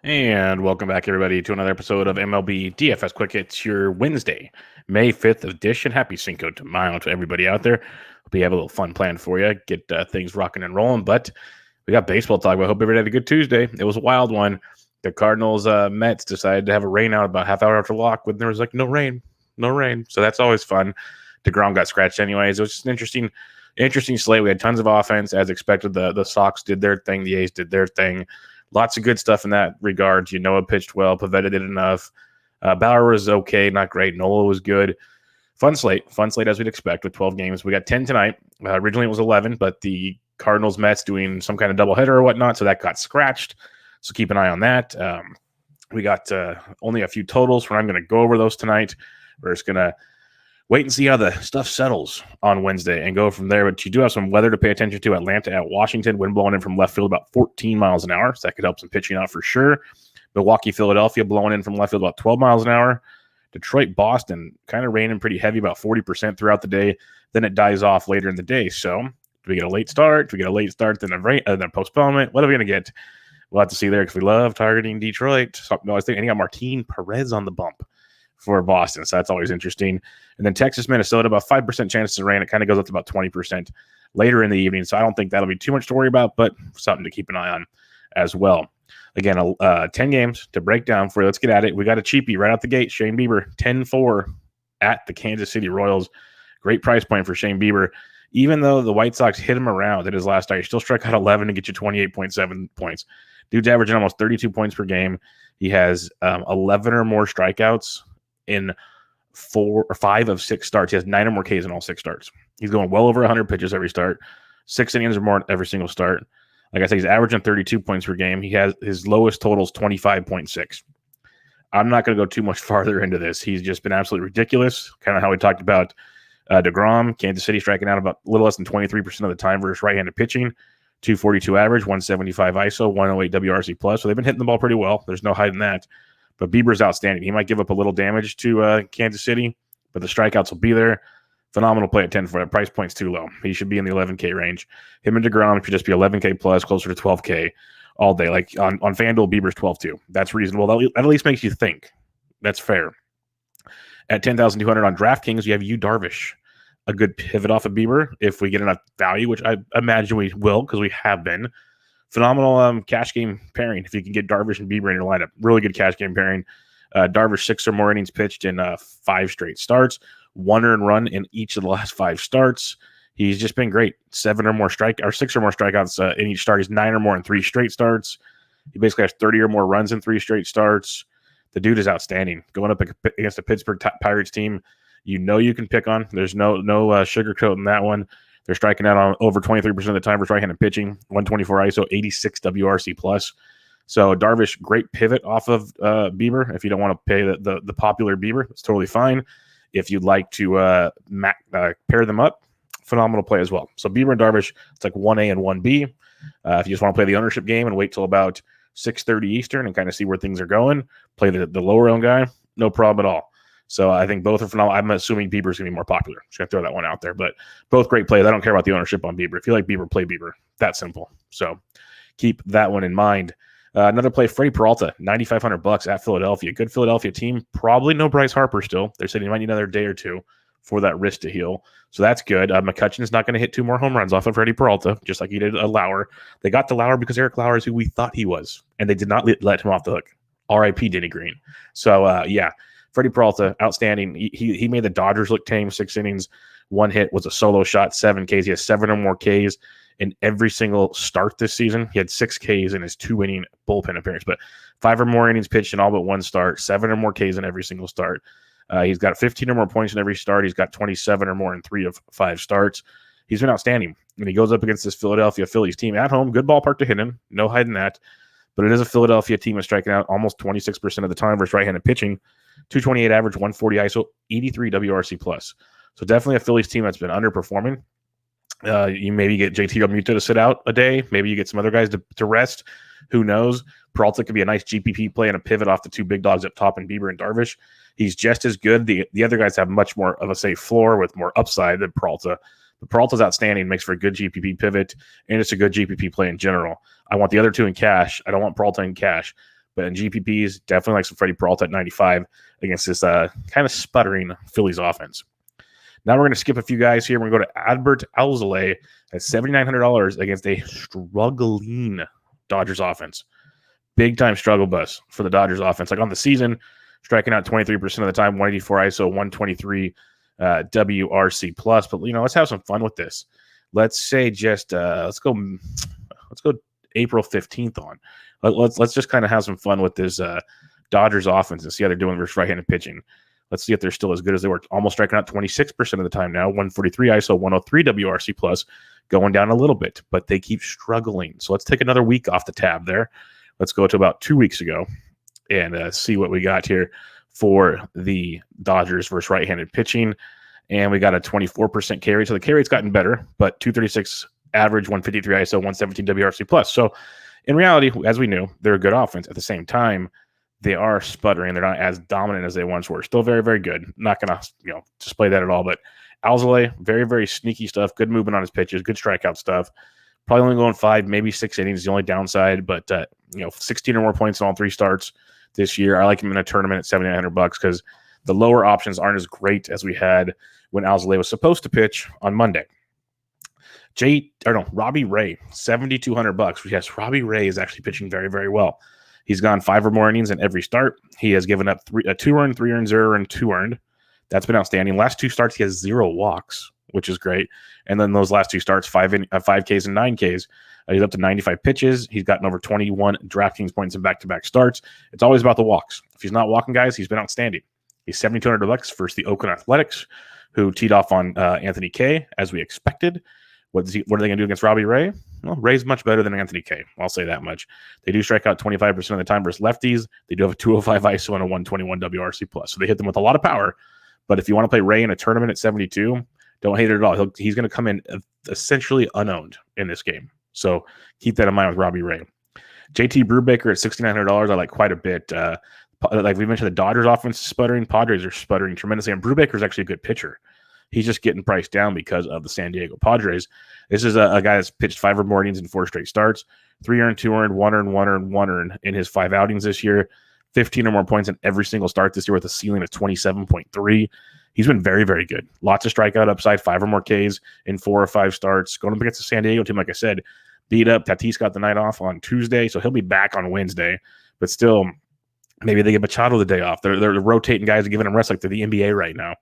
And welcome back, everybody, to another episode of MLB DFS Quick Hits, your Wednesday, May 5th edition. Happy Cinco de Mayo to everybody out there. Hope you have a little fun plan for you. Get things rocking and rolling. But we got baseball talk. I hope everybody had a good Tuesday. It was a wild one. The Cardinals Mets decided to have a rain out about half hour after lock when there was no rain. So that's always fun. DeGrom got scratched anyways. It was just an interesting slate. We had tons of offense. As expected, the Sox did their thing. The A's did their thing. Lots of good stuff in that regard. It pitched well. Pivetta did enough. Bauer was okay, not great. Nola was good. Fun slate as we'd expect with 12 games. We got 10 tonight. Originally it was 11, but the Cardinals Mets doing some kind of doubleheader or whatnot, so that got scratched. So keep an eye on that. We got only a few totals. We're not going to go over those tonight. We're just going to wait and see how the stuff settles on Wednesday and go from there. But you do have some weather to pay attention to. Atlanta at Washington, wind blowing in from left field about 14 miles an hour. So that could help some pitching out for sure. Milwaukee, Philadelphia blowing in from left field about 12 miles an hour. Detroit, Boston kind of raining pretty heavy, about 40% throughout the day. Then it dies off later in the day. So do we get a late start? Do we get a late start, then a postponement? What are we going to get? We'll have to see there because we love targeting Detroit. So, I was thinking, I got Martin Perez on the bump for Boston, so that's always interesting. And then Texas, Minnesota, about 5% chances of rain. It kind of goes up to about 20% later in the evening, so I don't think that'll be too much to worry about, but something to keep an eye on as well. Again, 10 games to break down for you. Let's get at it. We got a cheapie right out the gate. Shane Bieber, 10-4 at the Kansas City Royals. Great price point for Shane Bieber. Even though the White Sox hit him around at his last start, he still struck out 11 to get you 28.7 points. Dude's averaging almost 32 points per game. He has 11 or more strikeouts in 4 or 5 of 6 starts. He has 9 or more Ks in all 6 starts. He's going well over 100 pitches every start, 6 innings or more every single start. Like I said, he's averaging 32 points per game. He has his lowest totals 25.6. I'm not going to go too much farther into this. He's just been absolutely ridiculous. Kind of how we talked about DeGrom, Kansas City striking out about a little less than 23% of the time versus right-handed pitching. 242 average, 175 ISO, 108 WRC plus. So they've been hitting the ball pretty well. There's no hiding that. But Bieber's outstanding. He might give up a little damage to Kansas City, but the strikeouts will be there. Phenomenal play at 10 for that. Price point's too low. He should be in the 11K range. Him and DeGrom should just be 11K plus, closer to 12K all day. Like on FanDuel, Bieber's 12-2. That's reasonable. That at least makes you think. That's fair. At 10,200 on DraftKings, you have Yu Darvish, a good pivot off of Bieber if we get enough value, which I imagine we will because we have been. Phenomenal cash game pairing if you can get Darvish and Bieber in your lineup. Really good cash game pairing. Darvish 6 or more innings pitched in 5 straight starts. 1 earned run in each of the last 5 starts. He's just been great. 6 or more strikeouts in each start. He's 9 or more in 3 straight starts. He basically has 30 or more runs in 3 straight starts. The dude is outstanding. Going up against the Pittsburgh Pirates team, you can pick on. There's no sugarcoat in that one. They're striking out on over 23% of the time for right-handed pitching, 124 ISO, 86 WRC plus. So Darvish, great pivot off of Bieber. If you don't want to pay the popular Bieber, it's totally fine. If you'd like to pair them up, phenomenal play as well. So Bieber and Darvish, it's like 1A and 1B. If you just want to play the ownership game and wait till about 6:30 Eastern and kind of see where things are going, play the lower owned guy, no problem at all. So I think both are phenomenal. I'm assuming Bieber's going to be more popular. Just going to throw that one out there. But both great plays. I don't care about the ownership on Bieber. If you like Bieber, play Bieber. That simple. So keep that one in mind. Another play, Freddie Peralta, $9,500 at Philadelphia. Good Philadelphia team. Probably no Bryce Harper still. They're saying he might need another day or two for that wrist to heal. So that's good. McCutcheon's not going to hit 2 more home runs off of Freddie Peralta, just like he did Lauer. They got to Lauer because Eric Lauer is who we thought he was, and they did not let him off the hook. R.I.P. Denny Green. So, yeah. Freddie Peralta, outstanding. He made the Dodgers look tame. 6 innings, 1 hit, was a solo shot, 7 Ks. He has 7 or more Ks in every single start this season. He had 6 Ks in his 2-inning bullpen appearance, but 5 or more innings pitched in all but 1 start, 7 or more Ks in every single start. He's got 15 or more points in every start. He's got 27 or more in 3 of 5 starts. He's been outstanding. And he goes up against this Philadelphia Phillies team at home. Good ballpark to hit him. No hiding that. But it is a Philadelphia team that's striking out almost 26% of the time versus right-handed pitching. 228 average, 140 ISO, 83 WRC plus. So definitely a Phillies team that's been underperforming. You maybe get JT Realmuto to sit out a day. Maybe you get some other guys to rest. Who knows? Peralta could be a nice GPP play and a pivot off the 2 big dogs up top in Bieber and Darvish. He's just as good. The other guys have much more of a safe floor with more upside than Peralta. But Peralta's outstanding, makes for a good GPP pivot, and it's a good GPP play in general. I want the other 2 in cash. I don't want Peralta in cash. But in GPPs, definitely like some Fetty Peralta at 95 against this kind of sputtering Phillies offense. Now we're going to skip a few guys here. We're going to go to Adbert Alzolay at $7,900 against a struggling Dodgers offense. Big time struggle bus for the Dodgers offense. Like on the season, striking out 23% of the time, 184 ISO, 123 WRC plus. But let's have some fun with this. Let's say just let's go April 15th on. Let's just kind of have some fun with this Dodgers offense and see how they're doing versus right-handed pitching. Let's see if they're still as good as they were. Almost striking out 26% of the time now, 143 ISO, 103 WRC plus, going down a little bit, but they keep struggling. So let's take another week off the tab there. Let's go to about 2 weeks ago and see what we got here for the Dodgers versus right-handed pitching. And we got a 24% carry. So the carry rate's gotten better, but 236 average, 153 ISO, 117 WRC plus. So in reality, as we knew, they're a good offense. At the same time, they are sputtering. They're not as dominant as they once were. Still very, very good. Not going to display that at all. But Alzolay, very, very sneaky stuff. Good movement on his pitches. Good strikeout stuff. Probably only going 5, maybe 6 innings. The only downside. But 16 or more points in all 3 starts this year. I like him in a tournament at $7,900 because the lower options aren't as great as we had when Alzolay was supposed to pitch on Monday. Robbie Ray, $7,200. Yes, Robbie Ray is actually pitching very, very well. He's gone 5 or more innings in every start. He has given up 2 earned, 3 earned, 0 earned, 2 earned. That's been outstanding. Last 2 starts, he has 0 walks, which is great. And then those last 2 starts, 5 Ks and 9 Ks. He's up to 95 pitches. He's gotten over 21 DraftKings points in back-to-back starts. It's always about the walks. If he's not walking guys, he's been outstanding. He's $7,200 versus the Oakland Athletics, who teed off on Anthony Kay, as we expected. What are they going to do against Robbie Ray? Well, Ray's much better than Anthony Kay. I'll say that much. They do strike out 25% of the time versus lefties. They do have a 205 ISO and a 121 WRC plus. So they hit them with a lot of power. But if you want to play Ray in a tournament at 72, don't hate it at all. He's going to come in essentially unowned in this game. So keep that in mind with Robbie Ray. JT Brubaker at $6,900, I like quite a bit. Like we mentioned, the Dodgers offense is sputtering. Padres are sputtering tremendously. And Brubaker is actually a good pitcher. He's just getting priced down because of the San Diego Padres. This is a guy that's pitched 5 or more innings in 4 straight starts. 3 earned, 2 earned, 1 earned, 1 earned, 1 earned in his 5 outings this year. 15 or more points in every single start this year with a ceiling of 27.3. He's been very, very good. Lots of strikeout upside, 5 or more Ks in 4 or 5 starts. Going up against the San Diego team, like I said, beat up. Tatis got the night off on Tuesday, so he'll be back on Wednesday. But still, maybe they give Machado the day off. They're rotating guys and giving them rest like they're the NBA right now.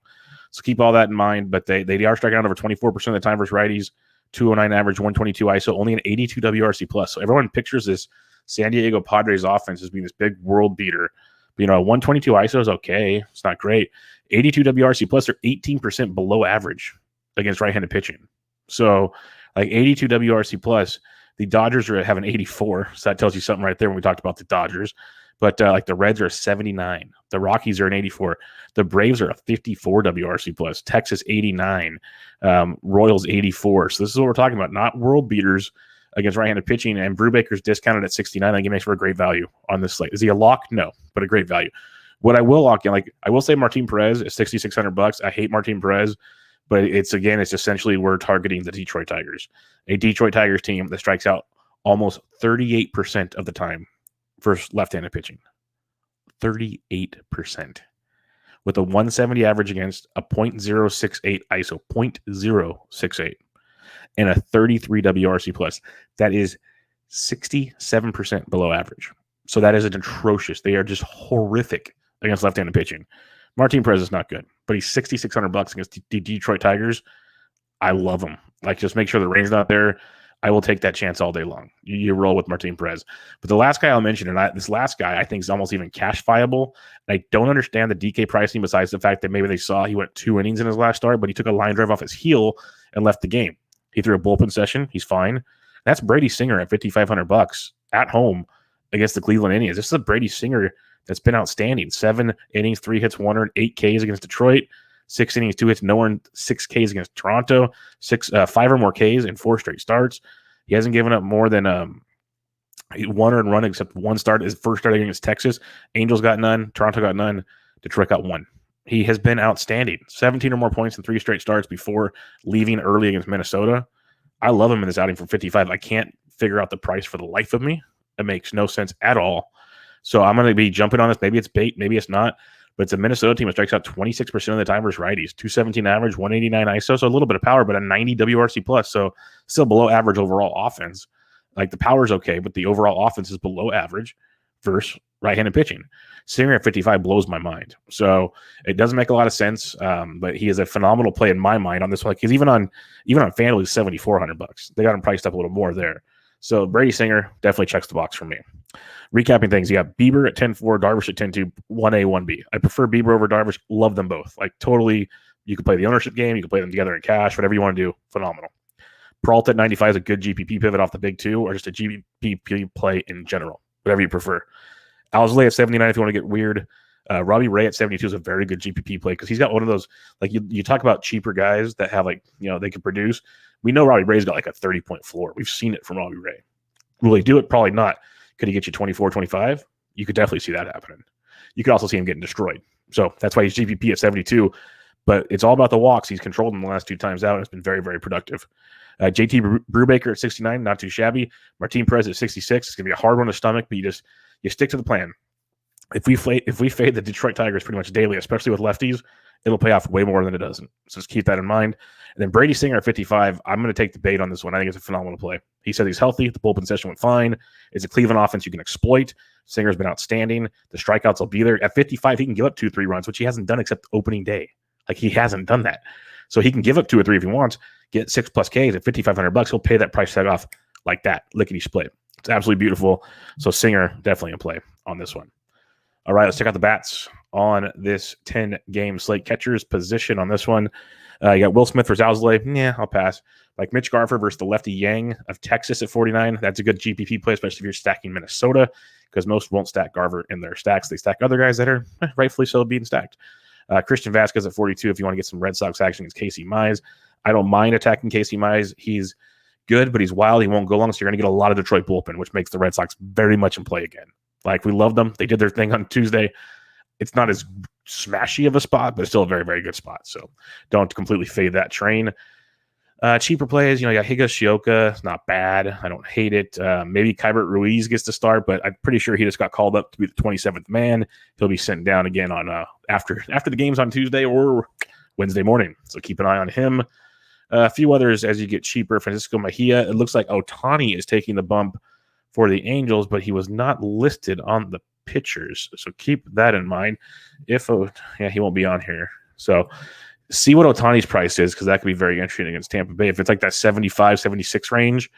So keep all that in mind. But they are striking out over 24% of the time versus righties. 209 average, 122 ISO, only an 82 WRC plus. So everyone pictures this San Diego Padres offense as being this big world beater. But, 122 ISO is okay. It's not great. 82 WRC plus, they're 18% below average against right-handed pitching. So, 82 WRC plus, the Dodgers have an 84. So that tells you something right there when we talked about the Dodgers. But the Reds are a 79. The Rockies are an 84. The Braves are a 54 WRC plus. Texas 89. Royals 84. So this is what we're talking about. Not world beaters against right-handed pitching. And Brubaker's discounted at 69. I think it makes for a great value on this slate. Is he a lock? No, but a great value. What I will lock in, I will say Martin Perez is $6,600. I hate Martin Perez, but it's essentially we're targeting the Detroit Tigers, a Detroit Tigers team that strikes out almost 38% of the time versus left-handed pitching. 38%. With a 170 average against a .068 ISO, .068, and a 33 WRC plus. That is 67% below average. So that is an atrocious. They are just horrific against left-handed pitching. Martin Perez is not good, but he's $6,600 against the Detroit Tigers. I love him. Just make sure the rain's not there. I will take that chance all day long. You roll with Martin Perez. But the last guy I'll mention, and this last guy I think is almost even cash viable. And I don't understand the DK pricing besides the fact that maybe they saw he went 2 innings in his last start, but he took a line drive off his heel and left the game. He threw a bullpen session. He's fine. That's Brady Singer at $5,500 at home against the Cleveland Indians. This is a Brady Singer that's been outstanding. 7 innings, 3 hits, 1 earned, 8 Ks against Detroit. 6 innings, 2 hits, no earned, 6 Ks against Toronto. 5 or more Ks in 4 straight starts. He hasn't given up more than 1 earned run except 1 start. His first start against Texas. Angels got none. Toronto got none. Detroit got 1. He has been outstanding. 17 or more points in 3 straight starts before leaving early against Minnesota. I love him in this outing for 55. I can't figure out the price for the life of me. It makes no sense at all. So I'm going to be jumping on this. Maybe it's bait, maybe it's not. But it's a Minnesota team that strikes out 26% of the time versus righties. 217 average, 189 ISO. So a little bit of power, but a 90 WRC plus. So still below average overall offense. Like the power's okay, but the overall offense is below average versus right-handed pitching. Singer at 55 blows my mind. So it doesn't make a lot of sense, but he is a phenomenal play in my mind on this one. Because even on FanDuel, he's $7,400. They got him priced up a little more there. So Brady Singer definitely checks the box for me. Recapping things, you got Bieber at 10-4, Darvish at 10-2, 1A, 1B. I prefer Bieber over Darvish. Love them both. Like totally, you can play the ownership game. You can play them together in cash. Whatever you want to do, phenomenal. Peralta at 95 is a good GPP pivot off the big two, or just a GPP play in general, whatever you prefer. Alzolay at 79 if you want to get weird. Robbie Ray at 72 is a very good GPP play because he's got one of those, like you talk about cheaper guys that have they can produce. We know Robbie Ray's got like a 30-point floor. We've seen it from Robbie Ray. Will he do it? Probably not. Could he get you 24, 25? You could definitely see that happening. You could also see him getting destroyed. So that's why he's GPP at 72. But it's all about the walks. He's controlled them the last 2 times out, and it's been very, very productive. JT Brubaker at 69, not too shabby. Martin Perez at 66. It's going to be a hard one to stomach, but you stick to the plan. If we fade the Detroit Tigers pretty much daily, especially with lefties, it'll pay off way more than it doesn't. So just keep that in mind. And then Brady Singer at 55, I'm going to take the bait on this one. I think it's a phenomenal play. He said he's healthy. The bullpen session went fine. It's a Cleveland offense you can exploit. Singer's been outstanding. The strikeouts will be there. At 55, he can give up 2-3 runs, which he hasn't done except opening day. Like he hasn't done that. So he can give up 2 or 3 if he wants, get 6+ Ks at $5,500. He'll pay that price tag off like that, lickety split. It's absolutely beautiful. So Singer definitely in play on this one. All right, let's check out the bats on this 10-game slate. Catcher's position on this one. You got Will Smith versus Alzolay. Yeah, I'll pass. Like Mitch Garver versus the lefty Yang of Texas at 49. That's a good GPP play, especially if you're stacking Minnesota, because most won't stack Garver in their stacks. They stack other guys that are rightfully so being stacked. Christian Vasquez at 42 if you want to get some Red Sox action against Casey Mize. I don't mind attacking Casey Mize. He's good, but he's wild. He won't go long, so you're going to get a lot of Detroit bullpen, which makes the Red Sox very much in play again. Like, we love them. They did their thing on Tuesday. It's not as smashy of a spot, but it's still a very, very good spot. So don't completely fade that train. Cheaper plays, you got Higashioka. It's not bad. I don't hate it. Maybe Keibert Ruiz gets to start, but I'm pretty sure he just got called up to be the 27th man. He'll be sent down again on after the games on Tuesday or Wednesday morning. So keep an eye on him. A few others as you get cheaper. Francisco Mejia. It looks like Ohtani is taking the bump for the Angels, but he was not listed on the pitchers. So keep that in mind. He won't be on here. So see what Ohtani's price is, because that could be very interesting against Tampa Bay. If it's like that 75, 76 range,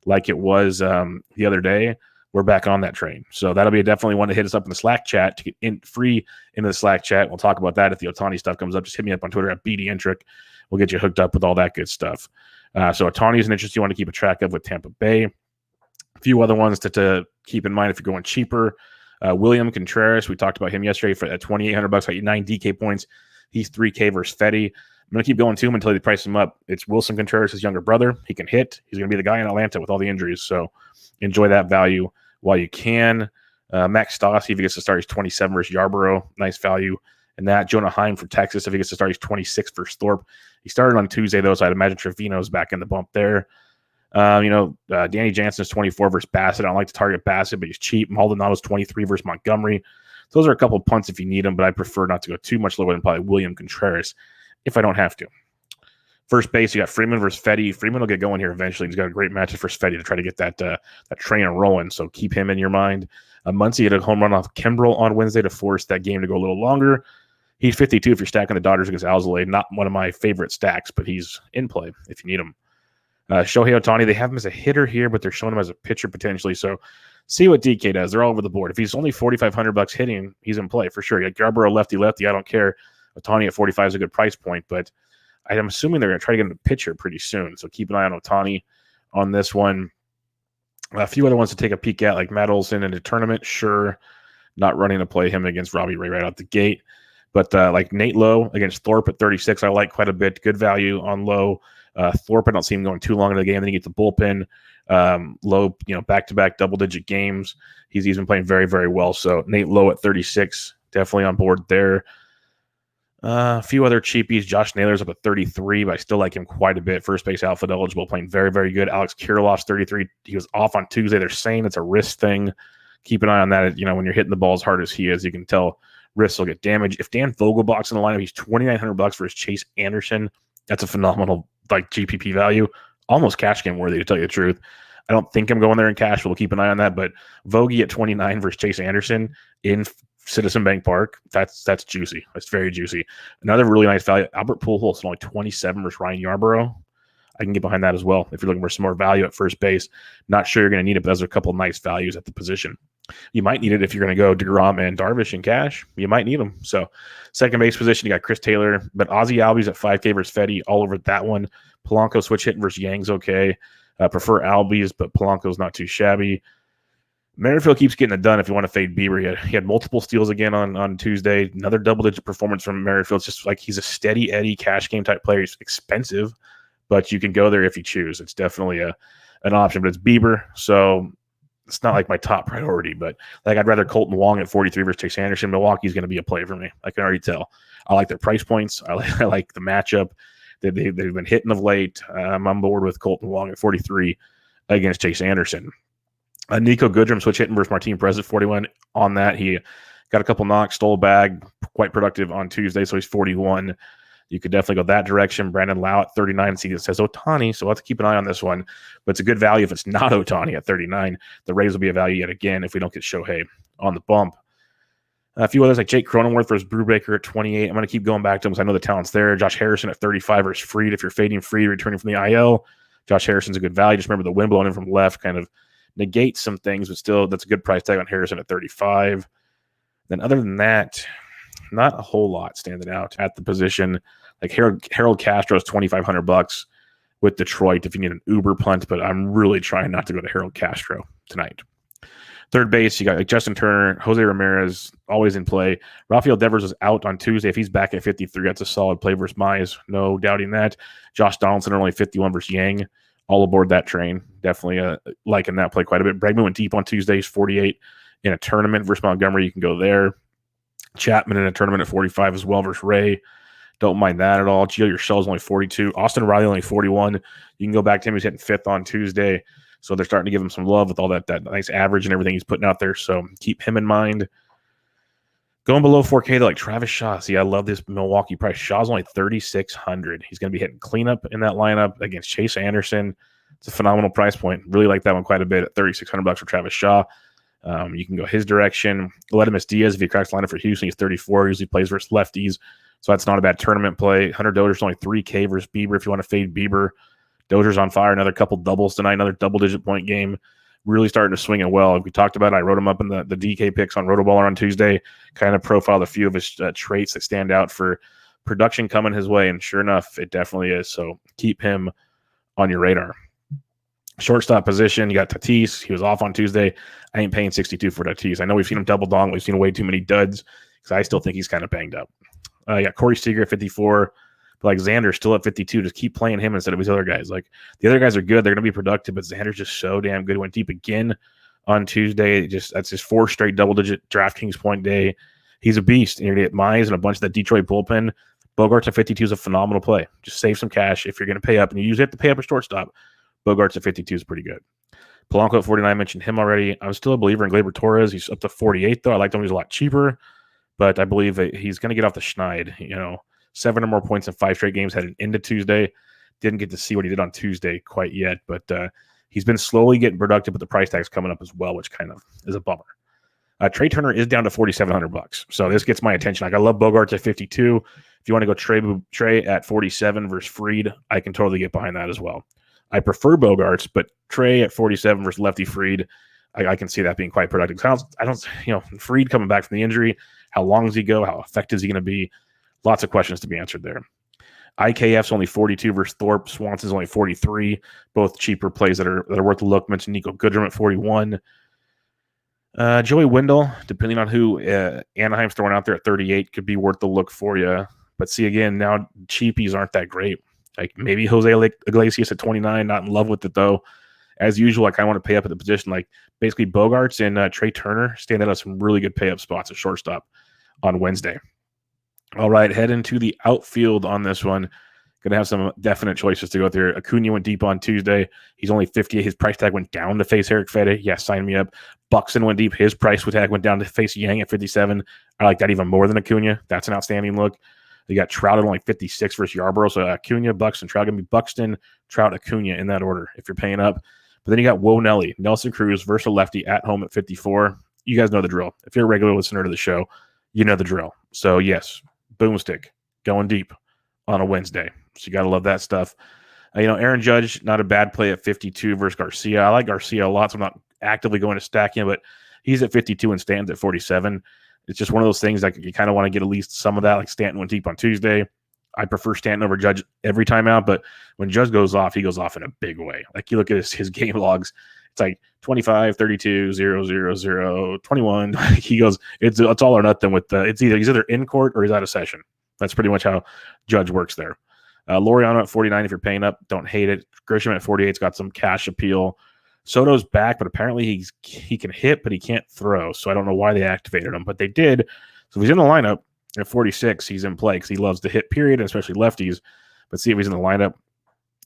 like it was the other day, we're back on that train. So that'll be definitely one to hit us up in the Slack chat to get free into the Slack chat. We'll talk about that if the Ohtani stuff comes up. Just hit me up on Twitter at BDentric. We'll get you hooked up with all that good stuff. So Ohtani is an interest you want to keep a track of with Tampa Bay. A few other ones to keep in mind if you're going cheaper. William Contreras, we talked about him yesterday for at $2,800. Got you 9 DK points. He's 3K versus Fetty. I'm going to keep going to him until they price him up. It's Wilson Contreras' younger brother. He can hit. He's going to be the guy in Atlanta with all the injuries. So enjoy that value while you can. Max Stassi, if he gets to start, he's 27 versus Yarborough. Nice value in that. Jonah Heim for Texas, if he gets to start, he's 26 versus Thorpe. He started on Tuesday, though, so I'd imagine Trevino's back in the bump there. Danny Jansen's 24 versus Bassett. I don't like to target Bassett, but he's cheap. Maldonado's 23 versus Montgomery. So those are a couple of punts if you need them, but I prefer not to go too much lower than probably William Contreras if I don't have to. First base, you got Freeman versus Fetty. Freeman will get going here eventually. He's got a great matchup versus Fetty to try to get that train rolling, so keep him in your mind. Muncy hit a home run off Kimbrel on Wednesday to force that game to go a little longer. He's 52 if you're stacking the Dodgers against Alzolay. Not one of my favorite stacks, but he's in play if you need him. Shohei Ohtani, they have him as a hitter here, but they're showing him as a pitcher potentially. So see what DK does. They're all over the board. If he's only $4,500 hitting, he's in play for sure. You got Yarborough lefty. I don't care. Ohtani at 45 is a good price point, but I'm assuming they're going to try to get him a pitcher pretty soon. So keep an eye on Ohtani on this one. A few other ones to take a peek at, like Matt Olson in a tournament. Sure, not running to play him against Robbie Ray right out the gate. But like Nate Lowe against Thorpe at 36, I like quite a bit. Good value on Lowe. Thorpe, I don't see him going too long into the game. Then you get the bullpen. Lowe, back-to-back double-digit games. He's been playing very, very well. So Nate Lowe at 36, definitely on board there. A few other cheapies. Josh Naylor's up at 33, but I still like him quite a bit. First base outfield eligible, playing very, very good. Alex Kirilloff's 33. He was off on Tuesday. They're saying it's a wrist thing. keep an eye on that. When you're hitting the ball as hard as he is, you can tell wrists will get damaged. If Dan Vogelbach's in the lineup, he's $2,900 versus Chase Anderson. That's a phenomenal GPP value, almost cash game worthy, to tell you the truth. I don't think I'm going there in cash, but we'll keep an eye on that. But Vogie at 29 versus Chase Anderson in Citizen Bank Park, that's juicy. That's very juicy. Another really nice value, Albert Pujols, only 27 versus Ryan Yarbrough. I can get behind that as well if you're looking for some more value at first base. Not sure you're going to need it, but those are a couple of nice values at the position. You might need it if you're going to go DeGrom and Darvish in cash. You might need them. So second base position, you got Chris Taylor, but Ozzie Albies at 5K versus Fetty, all over that one. Polanco switch hitting versus Yang's okay. Prefer Albies, but Polanco's not too shabby. Merrifield keeps getting it done if you want to fade Bieber. He had multiple steals again on Tuesday. Another double-digit performance from Merrifield. It's just like he's a steady Eddie cash game type player. He's expensive, but you can go there if you choose. It's definitely an option, but it's Bieber, so it's not like my top priority. But I'd rather Colton Wong at 43 versus Chase Anderson. Milwaukee's going to be a play for me. I can already tell. I like their price points. I like the matchup. They've been hitting of late. I'm on board with Colton Wong at 43 against Chase Anderson. Nico Goodrum switch hitting versus Martin Perez at 41. On that, he got a couple knocks, stole a bag, quite productive on Tuesday, so he's 41. You could definitely go that direction. Brandon Lau at 39. See, it says Ohtani, so we'll have to keep an eye on this one. But it's a good value if it's not Ohtani at 39. The Rays will be a value yet again if we don't get Shohei on the bump. A few others like Jake Cronenworth versus Brubaker at 28. I'm going to keep going back to him because I know the talent's there. Josh Harrison at 35 versus Fried. If you're fading Fried, returning from the IL, Josh Harrison's a good value. Just remember the wind blowing in from left kind of negates some things, but still that's a good price tag on Harrison at 35. Then other than that, not a whole lot standing out at the position. Like Harold Castro is $2,500 with Detroit if you need an uber punt, but I'm really trying not to go to Harold Castro tonight. Third base, you got like Justin Turner, Jose Ramirez, always in play. Rafael Devers was out on Tuesday. If he's back at 53, that's a solid play versus Mize. No doubting that. Josh Donaldson only 51 versus Yang. All aboard that train. Definitely liking that play quite a bit. Bregman went deep on Tuesday. He's 48 in a tournament versus Montgomery. You can go there. Chapman in a tournament at 45 as well versus Ray. Don't mind that at all. Gio Urshela's only 42. Austin Riley only 41. You can go back to him. He's hitting fifth on Tuesday. So they're starting to give him some love with all that nice average and everything he's putting out there. So keep him in mind. Going below 4K, like Travis Shaw. See, I love this Milwaukee price. Shaw's only 3,600. He's going to be hitting cleanup in that lineup against Chase Anderson. It's a phenomenal price point. Really like that one quite a bit at $3,600 for Travis Shaw. You can go his direction. Aledmus Diaz, if he cracks lineup for Houston, he's 34. Usually plays versus lefties. So that's not a bad tournament play. Hunter Dozier's only 3K versus Bieber if you want to fade Bieber. Dozier's on fire. Another couple doubles tonight. Another double-digit point game. Really starting to swing it well. We talked about it. I wrote him up in the DK picks on RotoBaller on Tuesday. Kind of profiled a few of his traits that stand out for production coming his way. And sure enough, it definitely is. So keep him on your radar. Shortstop position, you got Tatis. He was off on Tuesday. I ain't paying 62 for Tatis. I know we've seen him double dong. We've seen way too many duds because I still think he's kind of banged up. You got Corey Seager at 54. But like Xander's still at 52. Just keep playing him instead of these other guys. Like the other guys are good. They're going to be productive, but Xander's just so damn good. He went deep again on Tuesday. That's his fourth straight double-digit DraftKings point day. He's a beast. And you're going to get Mize and a bunch of that Detroit bullpen. Bogarts at 52 is a phenomenal play. Just save some cash if you're going to pay up. And you usually have to pay up a shortstop. Bogarts at 52 is pretty good. Polanco at 49, I mentioned him already. I'm still a believer in Gleyber Torres. He's up to 48, though. I like him. He's a lot cheaper. But I believe that he's going to get off the schneid, 7 or more points in 5 straight games heading into Tuesday. Didn't get to see what he did on Tuesday quite yet, but he's been slowly getting productive, but the price tag's coming up as well, which kind of is a bummer. Trey Turner is down to $4,700, so this gets my attention. Like I love Bogarts at 52. If you want to go Trey at 47 versus Fried, I can totally get behind that as well. I prefer Bogarts, but Trey at 47 versus lefty Fried, I can see that being quite productive. I don't, Fried coming back from the injury, how long does he go? How effective is he going to be? Lots of questions to be answered there. IKF's only 42 versus Thorpe. Swanson's only 43. Both cheaper plays that are worth a look. Mentioned Nico Goodrum at 41. Joey Wendell, depending on who Anaheim's throwing out there at 38, could be worth the look for you. But see, again, now cheapies aren't that great. Like maybe Jose Iglesias at 29, not in love with it though. As usual, I kind of want to pay up at the position. Like basically Bogarts and Trey Turner stand out as some really good pay up spots at shortstop on Wednesday. All right, head into the outfield on this one. Going to have some definite choices to go through. Acuna went deep on Tuesday. He's only 50. His price tag went down to face Eric Fetty. Yeah, sign me up. Buxton went deep. His price tag went down to face Yang at 57. I like that even more than Acuna. That's an outstanding look. You got Trout at only 56 versus Yarborough. So Acuna, Buxton, Trout. Going to be Buxton, Trout, Acuna in that order if you're paying up. But then you got Wo Nelly, Nelson Cruz versus a lefty at home at 54. You guys know the drill. If you're a regular listener to the show, you know the drill. So, yes, boomstick, going deep on a Wednesday. So you got to love that stuff. Aaron Judge, not a bad play at 52 versus Garcia. I like Garcia a lot, so I'm not actively going to stack him, but he's at 52 and Stanton's at 47. It's just one of those things like you kind of want to get at least some of that, like Stanton went deep on Tuesday. I prefer Stanton over Judge every time out, but when Judge goes off, he goes off in a big way. Like you look at his game logs, it's like 25, 32, 0, 0, 0, 21. He goes, it's all or nothing with he's either in court or he's out of session. That's pretty much how Judge works there. Laureano at 49, if you're paying up, don't hate it. Grisham at 48's got some cash appeal. Soto's back, but apparently he can hit, but he can't throw. So I don't know why they activated him, but they did. So if he's in the lineup at 46, he's in play because he loves to hit, period, and especially lefties. But see if he's in the lineup.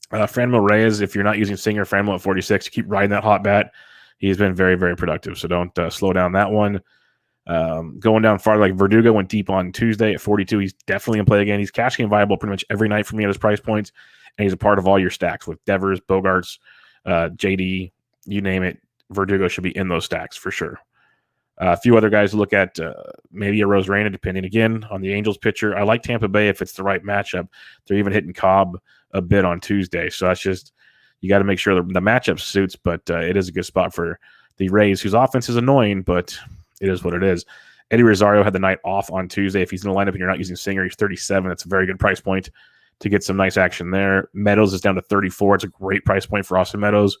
Franmil Reyes, if you're not using Singer, Franmil at 46, keep riding that hot bat. He's been very, very productive, so don't slow down that one. Going down farther, like Verdugo went deep on Tuesday at 42. He's definitely in play again. He's cash game viable pretty much every night for me at his price points, and he's a part of all your stacks with Devers, Bogarts, JD, you name it. Verdugo should be in those stacks for sure. A few other guys to look at, maybe a Rosarena, depending again on the Angels pitcher. I like Tampa Bay if it's the right matchup. They're even hitting Cobb a bit on Tuesday, so that's just you got to make sure the matchup suits. But it is a good spot for the Rays, whose offense is annoying, but it is what it is. Eddie Rosario had the night off on Tuesday. If he's in the lineup and you're not using Singer, he's 37. It's a very good price point to get some nice action there. Meadows is down to 34. It's a great price point for Austin Meadows.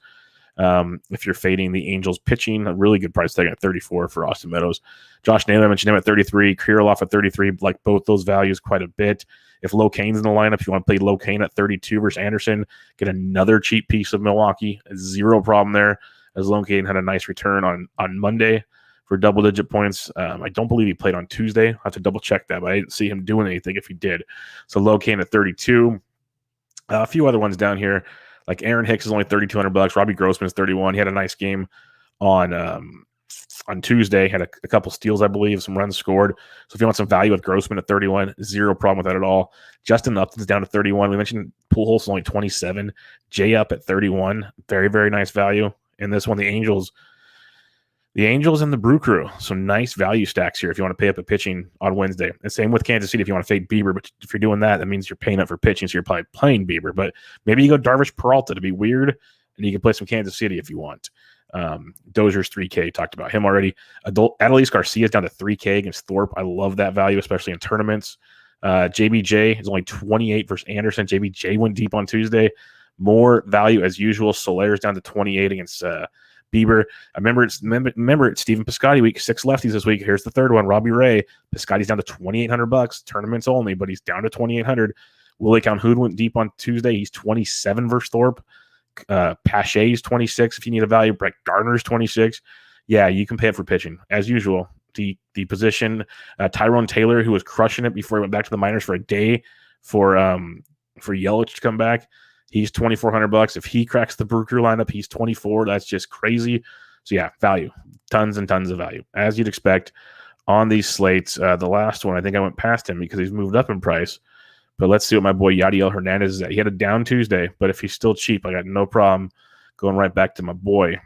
If you're fading the Angels pitching, a really good price tag at 34 for Austin Meadows. Josh Naylor, I mentioned him at 33. Kirilloff at 33. Like both those values quite a bit. If Locane's in the lineup, if you want to play Locane at 32 versus Anderson, get another cheap piece of Milwaukee. Zero problem there, as Locane had a nice return on Monday for double-digit points. I don't believe he played on Tuesday. I have to double-check that, but I didn't see him doing anything if he did. So Locane at 32. A few other ones down here. Like Aaron Hicks is only $3,200. Robbie Grossman is 31. He had a nice game on Tuesday. Had a couple steals, I believe, some runs scored. So if you want some value with Grossman at 31, zero problem with that at all. Justin Upton's down to 31. We mentioned Pujols is only 27. Jay up at 31. Very, very nice value. In this one, the Angels and the Brew Crew. So nice value stacks here if you want to pay up at pitching on Wednesday. And same with Kansas City if you want to fade Bieber. But if you're doing that, that means you're paying up for pitching, so you're probably playing Bieber. But maybe you go Darvish Peralta to be weird, and you can play some Kansas City if you want. Dozier's 3K, talked about him already. Adolis Garcia's down to 3K against Thorpe. I love that value, especially in tournaments. JBJ is only 28 versus Anderson. JBJ went deep on Tuesday. More value as usual. Soler's down to 28 against Bieber. Remember it's Stephen Piscotty week. 6 lefties this week. Here's the third one. Robbie Ray. Piscotty's down to $2,800. Tournaments only, but he's down to $2,800. Willie Calhoun went deep on Tuesday. He's 27 versus Thorpe. Pache's 26 if you need a value. Brett Gardner's 26. Yeah, you can pay it for pitching as usual. The position. Tyrone Taylor, who was crushing it before he went back to the minors for a day for Yelich to come back. He's $2,400. If he cracks the Brew Crew lineup, he's 24. That's just crazy. So yeah, value, tons and tons of value, as you'd expect on these slates. The last one, I think I went past him because he's moved up in price. But let's see what my boy Yadiel Hernandez is at. He had a down Tuesday, but if he's still cheap, I got no problem going right back to my boy.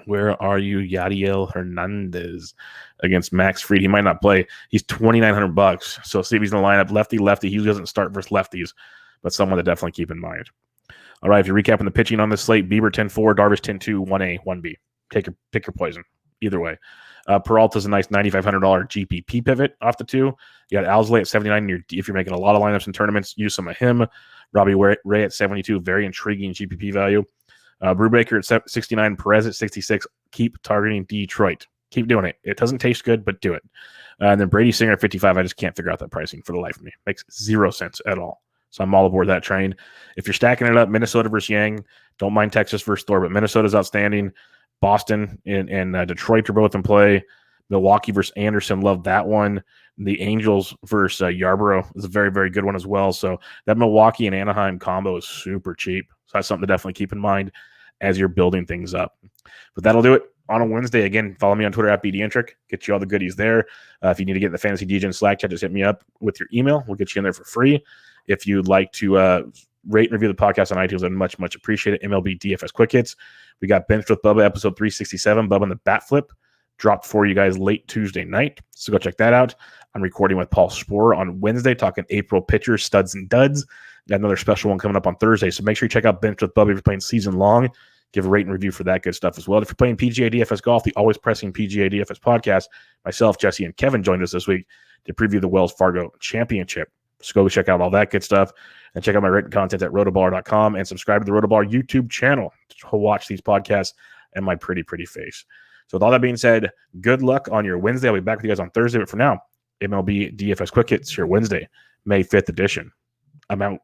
Where are you, Yadiel Hernandez against Max Fried? He might not play. He's $2,900. So see if he's in the lineup. Lefty. He doesn't start versus lefties, but someone to definitely keep in mind. All right, if you're recapping the pitching on this slate, Bieber 10-4, Darvish 10-2, 1A, 1B. Pick your poison. Either way. Peralta's a nice $9,500 GPP pivot off the two. You got Alzolay at 79. If you're making a lot of lineups and tournaments, use some of him. Robbie Ray at 72, very intriguing GPP value. Brubaker at 69, Perez at 66. Keep targeting Detroit. Keep doing it. It doesn't taste good, but do it. And then Brady Singer at 55. I just can't figure out that pricing for the life of me. Makes 0 sense at all. So I'm all aboard that train. If you're stacking it up, Minnesota versus Yang, don't mind Texas versus Thor, but Minnesota's outstanding. Boston and Detroit are both in play. Milwaukee versus Anderson, love that one. The Angels versus Yarborough is a very, very good one as well. So that Milwaukee and Anaheim combo is super cheap. So that's something to definitely keep in mind as you're building things up. But that'll do it on a Wednesday. Again, follow me on Twitter at BDintric. Get you all the goodies there. If you need to get in the Fantasy DJ and Slack chat, just hit me up with your email. We'll get you in there for free. If you'd like to rate and review the podcast on iTunes, I'd much, much appreciate it. MLB DFS Quick Hits. We got Benched with Bubba, episode 367. Bubba and the Bat Flip dropped for you guys late Tuesday night. So go check that out. I'm recording with Paul Sporer on Wednesday, talking April pitchers, studs, and duds. Got another special one coming up on Thursday. So make sure you check out Benched with Bubba if you're playing season long. Give a rate and review for that good stuff as well. If you're playing PGA DFS Golf, the always pressing PGA DFS podcast, myself, Jesse, and Kevin joined us this week to preview the Wells Fargo Championship. So go check out all that good stuff and check out my written content at rotoballer.com and subscribe to the RotoBaller YouTube channel to watch these podcasts and my pretty face. So with all that being said, good luck on your Wednesday. I'll be back with you guys on Thursday. But for now, MLB DFS Quick Hits, your Wednesday, May 5th edition. I'm out.